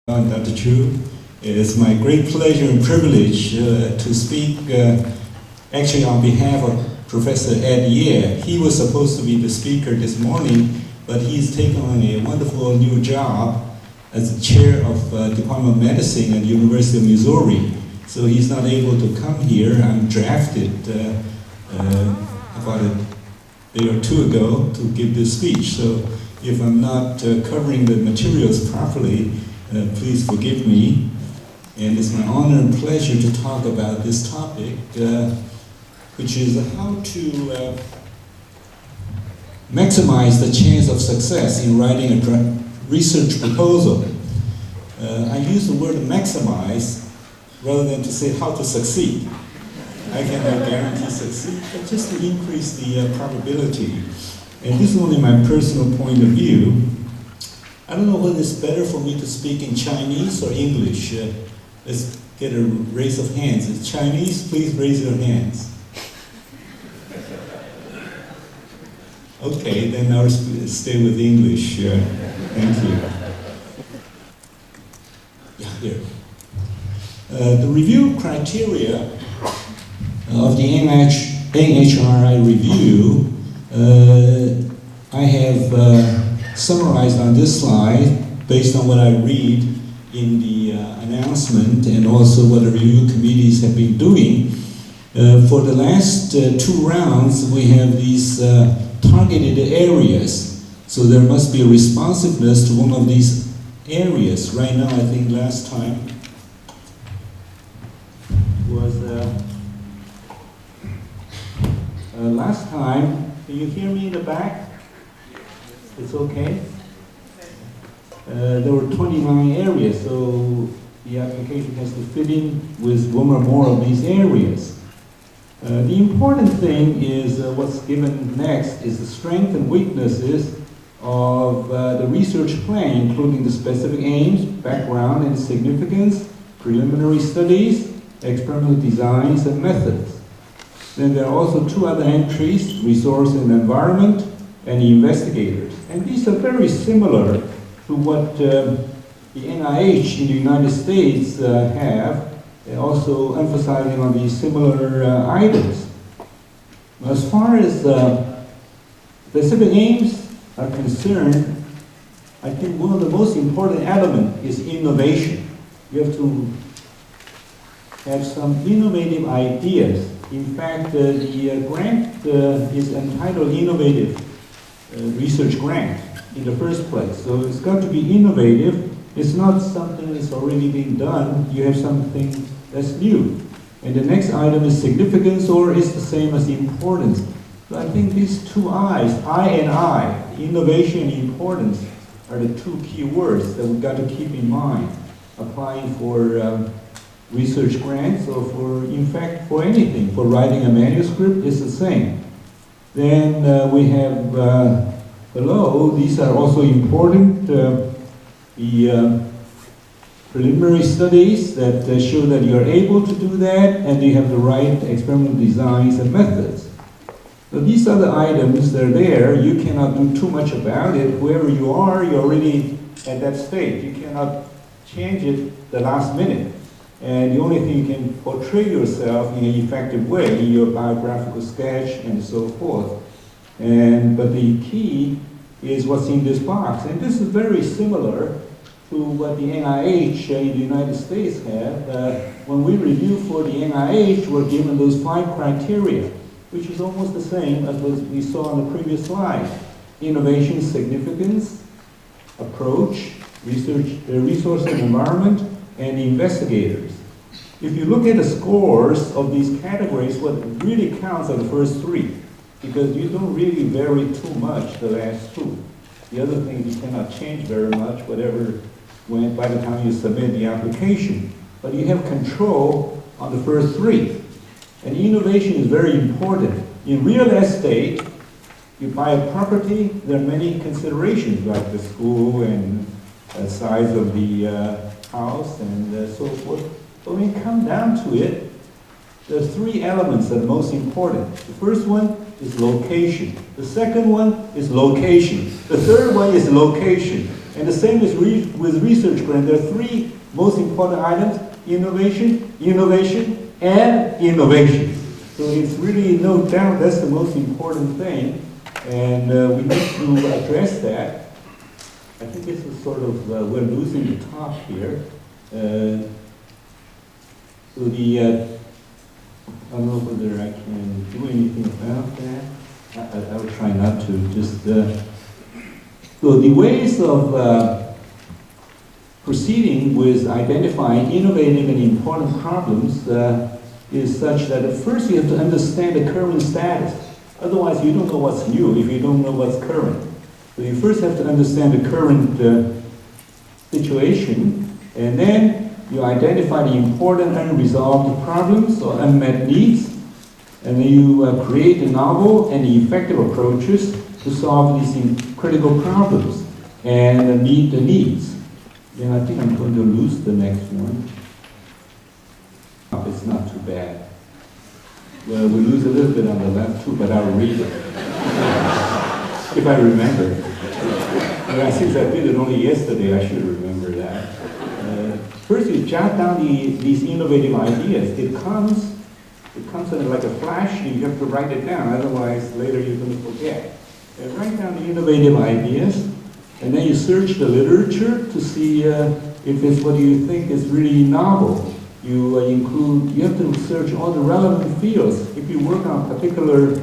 Dr. Chu. It's my great pleasure and privilege to speak actually on behalf of Professor Ed Ye. He was supposed to be the speaker this morning, but he's taken on a wonderful new job as the chair of Department of Medicine at the University of Missouri. So he's not able to come here. I'm drafted about a day or two ago to give this speech. So if I'm not covering the materials properly, please forgive me. And it's my honor and pleasure to talk about this topic, which is how to maximize the chance of success in writing a research proposal. I use the word maximize rather than to say how to succeed. I cannot guarantee succeed, but just to increase the probability. And this is only my personal point of view. I don't know whether it's better for me to speak in Chinese or English. Let's get a raise of hands. It's Chinese, please raise your hands. Okay, then I'll stay with English. Thank you. Yeah, here. The review criteria of the NHRI review, I have summarized on this slide based on what I read in the announcement and also what the review committees have been doing. For the last two rounds, we have these targeted areas. So there must be a responsiveness to one of these areas. Right now, I think last time was, can you hear me in the back? It's okay? There were 29 areas, so the application has to fit in with one or more of these areas. The important thing is what's given next is the strengths and weaknesses of the research plan, including the specific aims, background and significance, preliminary studies, experimental designs and methods. Then there are also two other entries, resource and environment, and the investigators. And these are very similar to what the NIH in the United States have, also emphasizing on these similar items. As far as specific aims are concerned, I think one of the most important elements is innovation. You have to have some innovative ideas. In fact, the grant is entitled Innovative Research Grant in the first place. So it's got to be innovative. It's not something that's already been done. You have something that's new. And the next item is significance, or is the same as importance. So I think these two I's, I and I, innovation and importance, are the two key words that we've got to keep in mind applying for research grants or for, in fact, for anything. For writing a manuscript, it's the same. Then we have below, these are also important, the preliminary studies that show that you're able to do that and you have the right experimental designs and methods. So these are the items that are there. You cannot do too much about it. Wherever you are, you're already at that stage. You cannot change it the last minute. And the only thing you can portray yourself in an effective way in your biographical sketch and so forth. But the key is what's in this box. And this is very similar to what the NIH in the United States have. When we review for the NIH, we're given those 5 criteria, which is almost the same as what we saw on the previous slide. Innovation, significance, approach, resource and environment, and investigators. If you look at the scores of these categories, what really counts are the first 3, because you don't really vary too much the last 2. The other things you cannot change very much, whatever went by the time you submit the application. But you have control on the first 3. And innovation is very important. In real estate, you buy a property, there are many considerations like the school and size of the house and so forth. But when you come down to it, there are 3 elements that are most important. The first one is location. The second one is location. The third one is location. And the same is with research grant. There are three most important items: innovation, innovation, and innovation. So it's really no doubt that's the most important thing, and we need to address that. I think this is sort of, we're losing the top here. So the, I don't know whether I can do anything about that. I will try not to. Just, so the ways of proceeding with identifying innovative and important problems is such that at first you have to understand the current status. Otherwise you don't know what's new if you don't know what's current. So you first have to understand the current situation, and then you identify the important unresolved problems or unmet needs, and then you create the novel and the effective approaches to solve these critical problems and meet the needs. And I think I'm going to lose the next one. It's not too bad. Well, we lose a little bit on the left too, but I'll read it. If I remember. Since I did it only yesterday, I should remember that. First, you jot down these innovative ideas. It comes in like a flash, and you have to write it down, otherwise later you're going to forget. Write down the innovative ideas, and then you search the literature to see if it's what you think is really novel. You have to search all the relevant fields. If you work on a particular,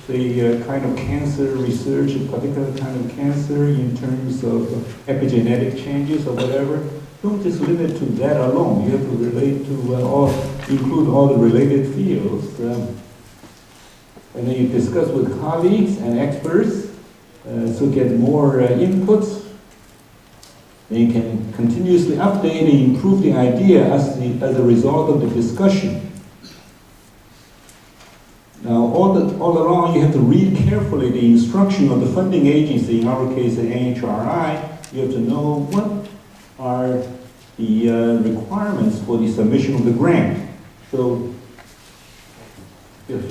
say, kind of cancer research, a particular kind of cancer in terms of epigenetic changes or whatever, don't just limit to that alone. You have to relate to include all the related fields. And then you discuss with colleagues and experts, so get more inputs. Then you can continuously update and improve the idea as a result of the discussion. Now, all along, you have to read carefully the instruction of the funding agency, in our case, the NHRI. You have to know what are the requirements for the submission of the grant. So, yes.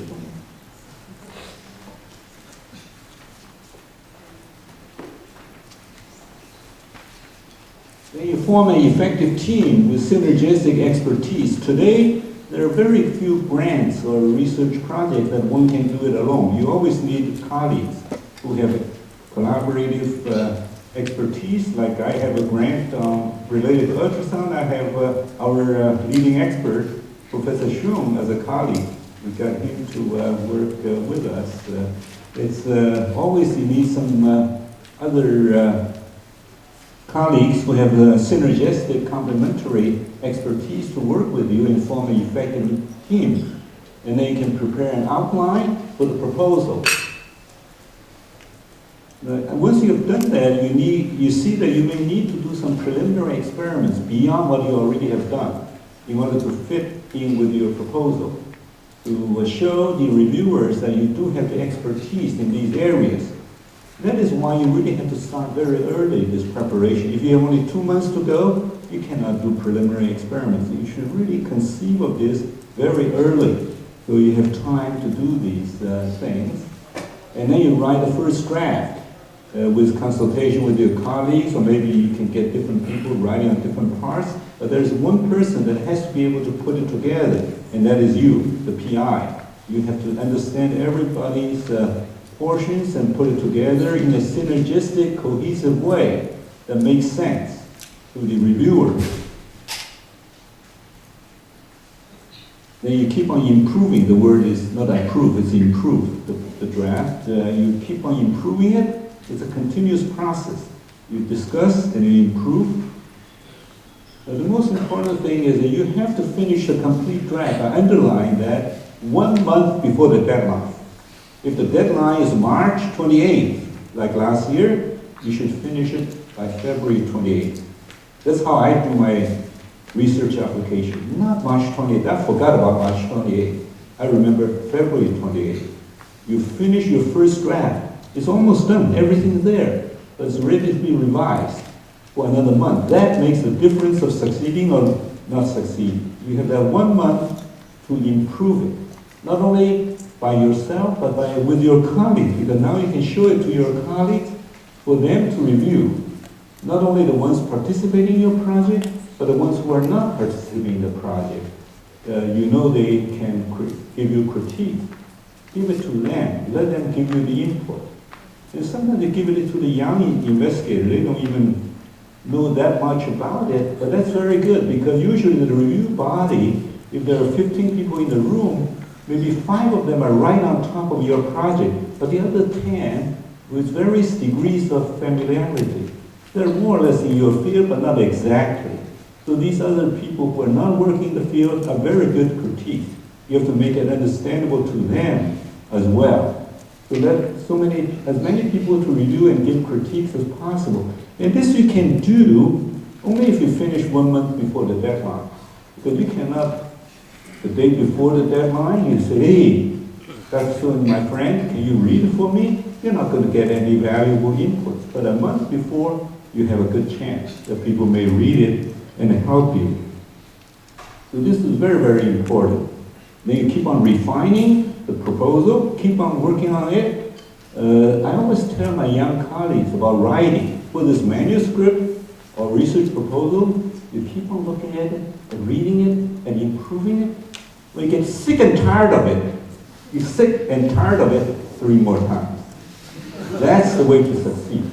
Then you form an effective team with synergistic expertise. Today, there are very few grants or research projects that one can do it alone. You always need colleagues who have collaborative expertise. Like I have a grant related to ultrasound. I have our leading expert, Professor Shum, as a colleague. We got him to work with us. It's always you need some other colleagues who have a synergistic, complementary expertise to work with you and form an effective team. And then you can prepare an outline for the proposal. And once you have done that, you see that you may need to do some preliminary experiments beyond what you already have done in order to fit in with your proposal, to show the reviewers that you do have the expertise in these areas. That is why you really have to start very early this preparation. If you have only 2 months to go, you cannot do preliminary experiments. You should really conceive of this very early, so you have time to do these things. And then you write the first draft with consultation with your colleagues, or maybe you can get different people writing on different parts. But there's one person that has to be able to put it together, and that is you, the PI. You have to understand everybody's portions and put it together in a synergistic, cohesive way that makes sense to the reviewer. Then you keep on improving. The word is not improve, it's improve the draft. You keep on improving it. It's a continuous process. You discuss and you improve. The most important thing is that you have to finish a complete draft. I underline that 1 month before the deadline. If the deadline is March 28th, like last year, you should finish it by February 28th. That's how I do my research application. Not March 28th. I forgot about March 28th. I remember February 28th. You finish your first draft. It's almost done. Everything's there. But it's ready to be revised for another month. That makes the difference of succeeding or not succeeding. You have that 1 month to improve it. Not only by yourself, but with your colleagues, because now you can show it to your colleagues for them to review. Not only the ones participating in your project, but the ones who are not participating in the project. You know they can give you critique. Give it to them. Let them give you the input. And sometimes they give it to the young investigator. They don't even know that much about it, but that's very good because usually the review body, if there are 15 people in the room, maybe 5 of them are right on top of your project, but the other 10 with various degrees of familiarity. They're more or less in your field, but not exactly. So these other people who are not working in the field are very good critique. You have to make it understandable to them as well. So let as many people to review and give critiques as possible. And this you can do only if you finish 1 month before the deadline. Because you cannot, the day before the deadline, you say, hey, Dr. So my friend, can you read it for me? You're not going to get any valuable inputs. But a month before, you have a good chance that people may read it and help you. So this is very, very important. Then you keep on refining the proposal, keep on working on it. I always tell my young colleagues about writing. Whether it's manuscript or research proposal, you keep on looking at it and reading it and improving it. When you get sick and tired of it, you're sick and tired of it 3 more times. That's the way to succeed.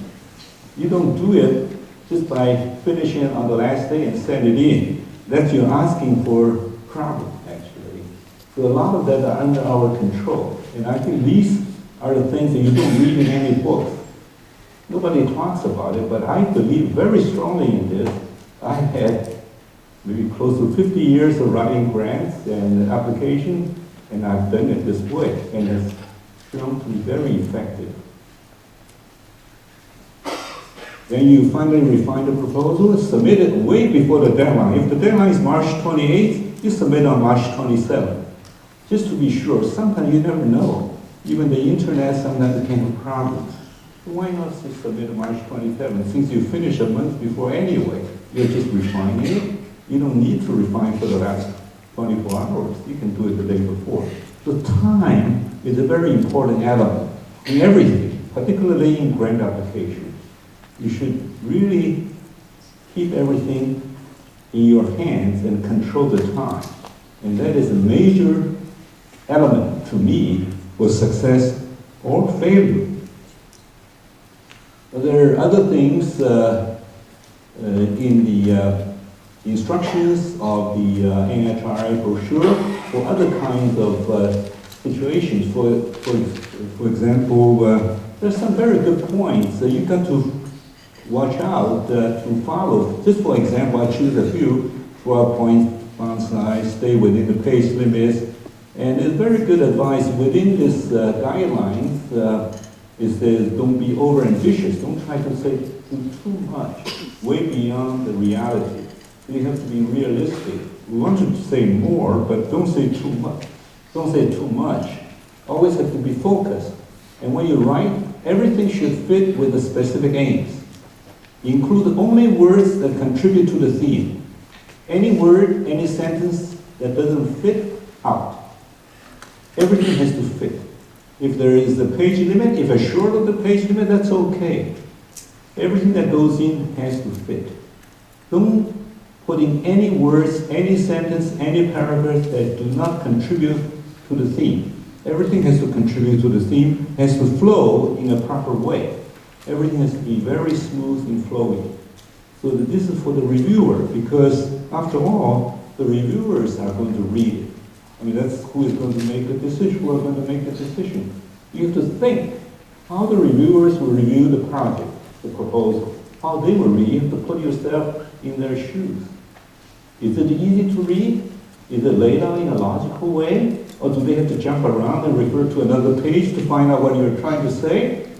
You don't do it just by finishing it on the last day and send it in. That's you're asking for problem, actually. So a lot of that are under our control. And I think these are the things that you don't read in any book. Nobody talks about it, but I believe very strongly in this. I had maybe close to 50 years of writing grants and applications, and I've done it this way, and it's shown to be very effective. Then you finally refine the proposal, submit it way before the deadline. If the deadline is March 28th, you submit on March 27th. Just to be sure, sometimes you never know. Even the internet sometimes can have problems. So why not just submit on March 27th? Since you finish a month before anyway, you're just refining it. You don't need to refine for the last 24 hours. You can do it the day before. So time is a very important element in everything, particularly in grant applications. You should really keep everything in your hands and control the time. And that is a major element to me for success or failure. There are other things in the instructions of the NHRI brochure for other kinds of situations. For example, there's some very good points that you've got to watch out to follow. Just for example, I choose a few: 12 points font size, stay within the page limits, and it's very good advice within this guidelines. It says don't be over-ambitious. Don't try to say too much, way beyond the reality. You have to be realistic. We want to say more, but don't say too much. Don't say too much. Always have to be focused. And when you write, everything should fit with the specific aims. Include only words that contribute to the theme. Any word, any sentence that doesn't fit, out. Everything has to fit. If there is a page limit, if it's short of the page limit, that's okay. Everything that goes in has to fit. Don't put in any words, any sentence, any paragraphs that do not contribute to the theme. Everything has to contribute to the theme, has to flow in a proper way. Everything has to be very smooth and flowing. So that this is for the reviewer, because after all, the reviewers are going to read it. I mean, that's who is going to make the decision, who are going to make the decision. You have to think how the reviewers will review the project, the proposal, how they will read. You have to put yourself in their shoes. Is it easy to read? Is it laid out in a logical way? Or do they have to jump around and refer to another page to find out what you're trying to say?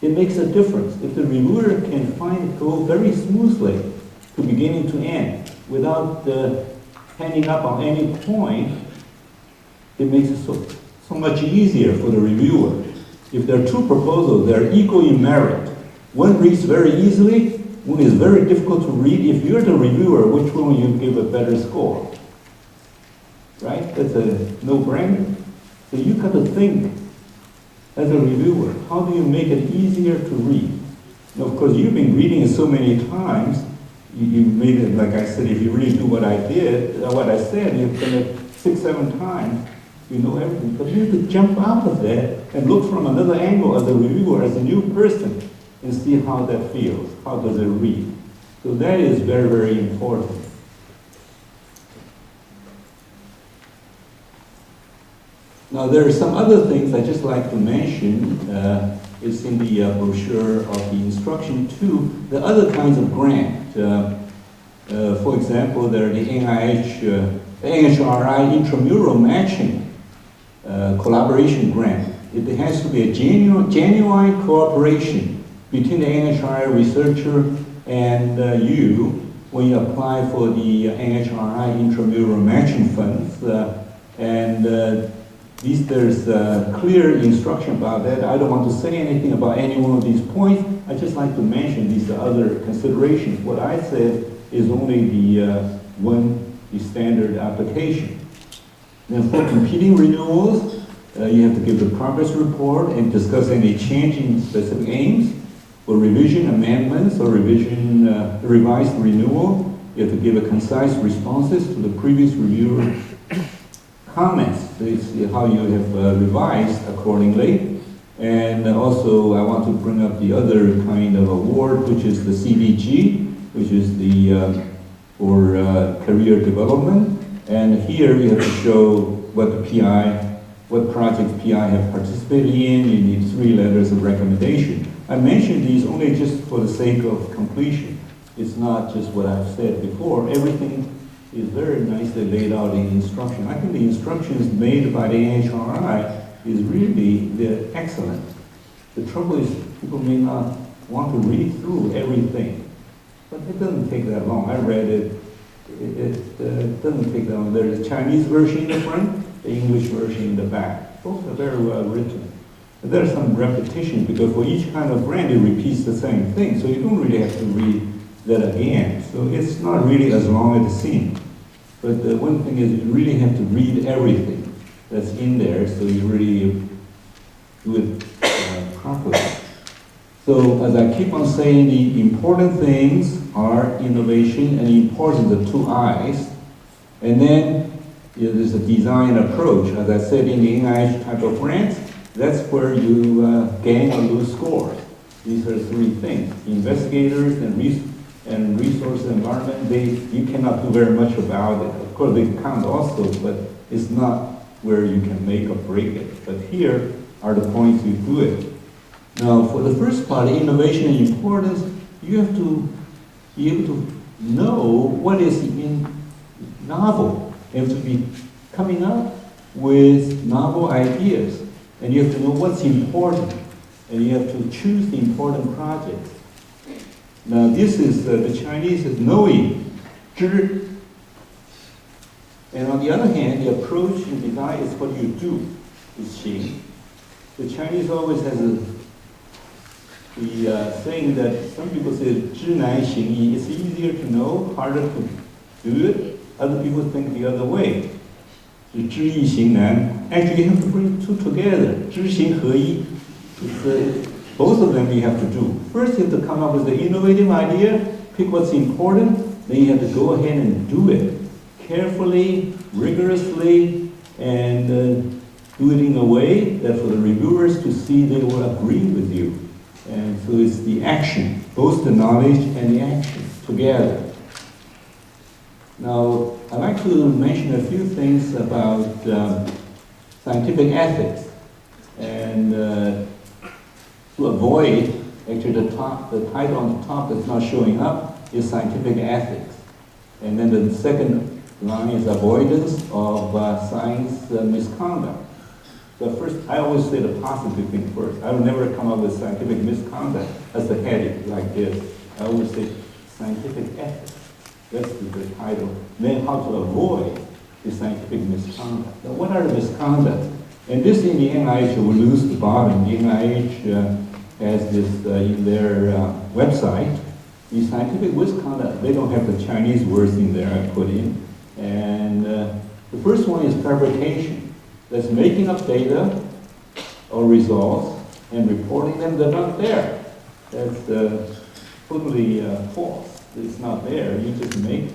It makes a difference. If the reviewer can go very smoothly to beginning to end without hanging up on any point, it makes it so much easier for the reviewer. If there are two proposals, they're equal in merit. One reads very easily, one is very difficult to read. If you're the reviewer, which one will you give a better score? Right? That's a no-brainer. So you've got to think as a reviewer, how do you make it easier to read? And of course, you've been reading it so many times, you made it, like I said, if you really do what I did, what I said, you've done it 6, 7 times, you know everything. But you have to jump out of that and look from another angle as a reviewer, as a new person, and see how that feels, how does it read. So that is very, very important. Now there are some other things I'd just like to mention. It's in the brochure of the instruction too. The other kinds of grant. For example, there are the NHRI intramural matching collaboration grant. It has to be a genuine cooperation between the NHRI researcher and you when you apply for the NHRI intramural matching funds. There's clear instruction about that. I don't want to say anything about any one of these points. I just like to mention these other considerations. What I said is only the standard application. Then for competing renewals, you have to give the progress report and discuss any change in specific aims. For revision amendments or revised renewal, you have to give a concise responses to the previous reviewer comments. So it's how you have revised accordingly. And also I want to bring up the other kind of award, which is the CDG, which is the for career development. And here you have to show what projects PI have participated in. You need 3 letters of recommendation. I mentioned these only just for the sake of completion. It's not just what I've said before. Everything is very nicely laid out in the instruction. I think the instructions made by the NHRI is really excellent. The trouble is people may not want to read through everything, but it doesn't take that long. I read it. It doesn't take that long. There's a Chinese version in the front, the English version in the back. Both are very well written. But there's some repetition because for each kind of brand it repeats the same thing, so you don't really have to read that again. So it's not really as long as it seems. But the one thing is you really have to read everything that's in there so you really do it properly. So as I keep on saying, the important things are innovation and the importance of 2 I's. And then there's a design approach. As I said in the NIH type of grants, that's where you gain or lose scores. These are 3 things. Investigators and resource environment, you cannot do very much about it. Of course, they count also, but it's not where you can make or break it. But here are the points you do it. Now, for the first part, innovation and importance, you have to be able to know what is novel. You have to be coming up with novel ideas, and you have to know what's important, and you have to choose the important projects. Now this is, the Chinese is knowing, 知. And on the other hand, the approach in design is what you do, is 行. The Chinese always has the saying that some people say 知难行易. It's easier to know, harder to do it. Other people think the other way. 知易行难. Actually, you have to bring 2 together. 知行合一. Both of them you have to do. First, you have to come up with the innovative idea, pick what's important, then you have to go ahead and do it carefully, rigorously, and do it in a way that for the reviewers to see they will agree with you. And so it's the action, both the knowledge and the action together. Now, I'd like to mention a few things about scientific ethics. And to avoid, actually the title on the top that's not showing up is scientific ethics. And then the second line is avoidance of science misconduct. So first, I always say the positive thing first. I will never come up with scientific misconduct as the heading like this. I always say scientific ethics. That's the title. Then how to avoid the scientific misconduct. Now what are the misconducts? And this in the NIH will lose the bottom. The NIH has this in their website. The scientific misconduct, they don't have the Chinese words in there I put in. And the first one is fabrication. That's making up data or results and reporting them, they're not there. That's totally false. It's not there. You just make,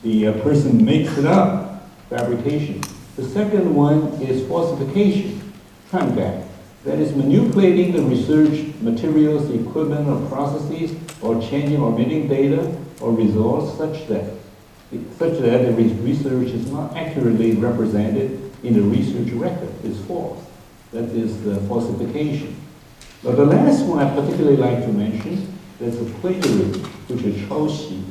the person makes it up, fabrication. The second one is falsification, 篡改. That is manipulating the research materials, equipment, or processes, or changing or omitting data or results such that the research is not accurately represented in the research record. It's false. That is the falsification. But the last one I particularly like to mention, that's a plagiarism, which is 抄袭,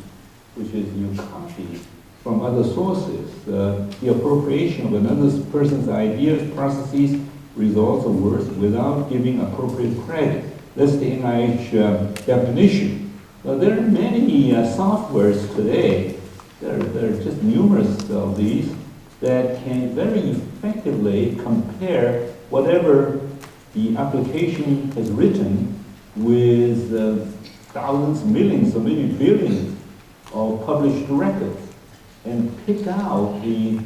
which is you copy from other sources, the appropriation of another person's ideas, processes, results, or words without giving appropriate credit. That's the NIH definition. There are many softwares today, there are just numerous of these, that can very effectively compare whatever the application has written with thousands, millions, or maybe billions of published records, and pick out the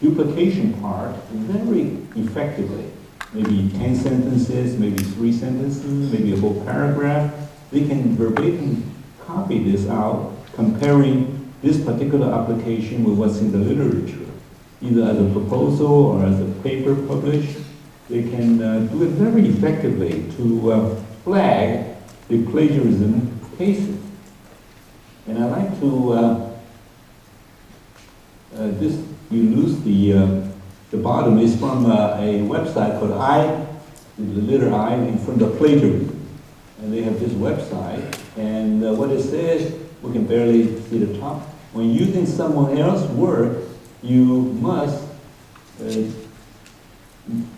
duplication part very effectively. Maybe 10 sentences, maybe 3 sentences, maybe a whole paragraph. They can verbatim copy this out, comparing this particular application with what's in the literature, either as a proposal or as a paper published. They can do it very effectively to flag the plagiarism cases. And I like to you lose the bottom is from a website called the letter I in front of plagiarism. And they have this website, and what it says, we can barely see the top. When using someone else's work, you must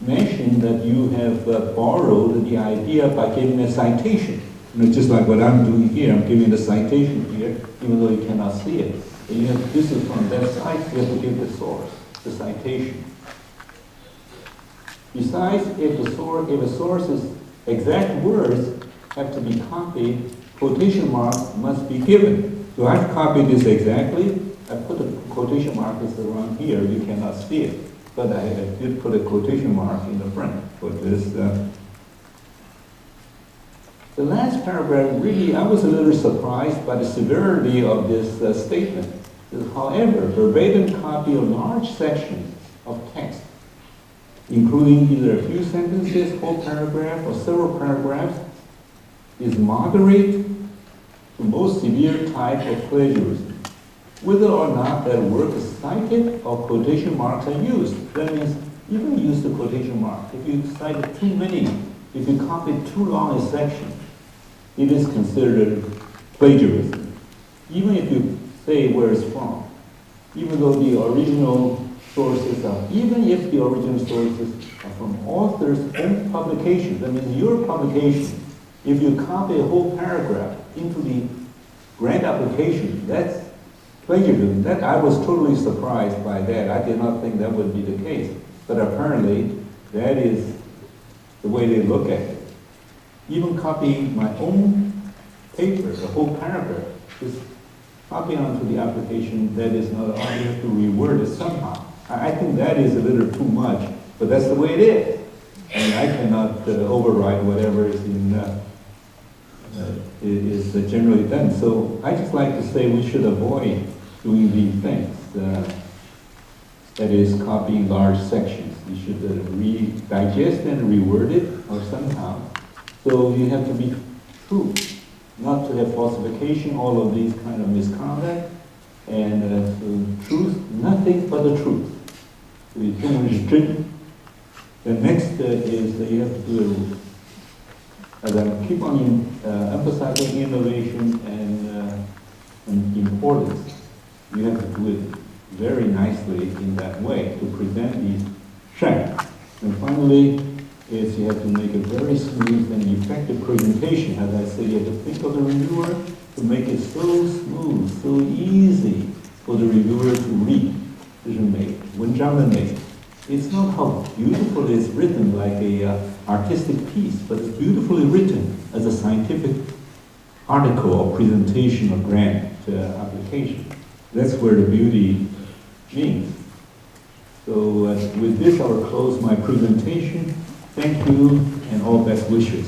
mention that you have borrowed the idea by giving a citation. You know, just like what I'm doing here, I'm giving the citation here, even though you cannot see it. And you have, this is from that site, you have to give the source, the citation. Besides, if a source's exact words have to be copied, quotation marks must be given. So I've copied this exactly. I put the quotation mark is around here. You cannot see it, but I did put a quotation mark in the front for this. The last paragraph, really, I was a little surprised by the severity of this statement. However, verbatim copy of large sections of text, including either a few sentences, whole paragraph, or several paragraphs, is moderate to most severe type of plagiarism, whether or not that work is cited or quotation marks are used. That means you can use the quotation mark. If you cite too many, if you copy too long a section, it is considered plagiarism. Even if you say where it's from, even though the original sources are, even if the original sources are from author's own publication, that means your publication, if you copy a whole paragraph into the grant application, that's plagiarism. That I was totally surprised by that. I did not think that would be the case, but apparently that is the way they look at it. Even copying my own paper, the whole paragraph, just copy onto the application, that is not, all you have to reword it somehow. I think that is a little too much, but that's the way it is. And I cannot override whatever is in is generally done. So I just like to say we should avoid doing these things. That is copying large sections. You should digest and reword it or somehow. So you have to be true, not to have falsification, all of these kind of misconduct, and so truth, nothing but the truth. So you can restrict. The next is that you have to do, as I keep on emphasizing innovation and importance, you have to do it very nicely in that way to present these facts. And finally, is you have to make a very smooth and effective presentation. As I said, you have to think of the reviewer to make it so smooth, so easy for the reviewer to read. 就是美，文章的美。It's not how beautiful it's written like a artistic piece, but it's beautifully written as a scientific article or presentation or grant application. That's where the beauty means. So with this, I will close my presentation. Thank you and all best wishes.